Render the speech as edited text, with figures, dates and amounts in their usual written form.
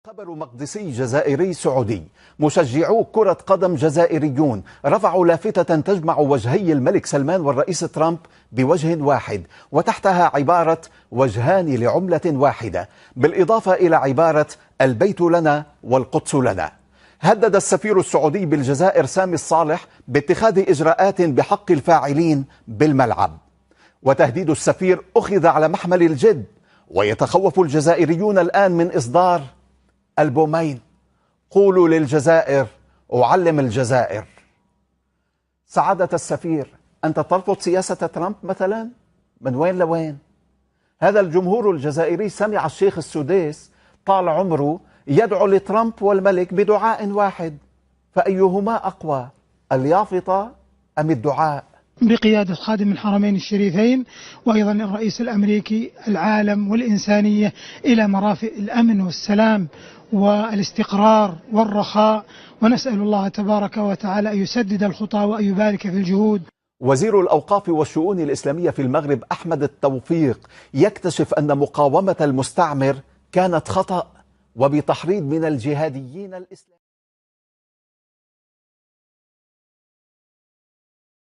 خبر مقدسي جزائري سعودي. مشجعو كرة قدم جزائريون رفعوا لافتة تجمع وجهي الملك سلمان والرئيس ترامب بوجه واحد، وتحتها عبارة وجهان لعملة واحدة، بالإضافة إلى عبارة البيت لنا والقدس لنا. هدد السفير السعودي بالجزائر سامي الصالح باتخاذ إجراءات بحق الفاعلين بالملعب، وتهديد السفير أخذ على محمل الجد. ويتخوف الجزائريون الآن من إصدار ألبومين: قولوا للجزائر وعلم الجزائر. سعادة السفير، أنت ترفض سياسة ترامب مثلا؟ من وين لوين؟ هذا الجمهور الجزائري سمع الشيخ السديس طال عمره يدعو لترامب والملك بدعاء واحد، فأيهما أقوى، اليافطة أم الدعاء؟ بقيادة خادم الحرمين الشريفين وأيضا الرئيس الأمريكي العالم والإنسانية إلى مرافق الأمن والسلام والاستقرار والرخاء، ونسأل الله تبارك وتعالى أن يسدد الخطى وأن يبارك في الجهود. وزير الأوقاف والشؤون الإسلامية في المغرب أحمد التوفيق يكتشف أن مقاومة المستعمر كانت خطأ وبتحريض من الجهاديين الإسلاميين.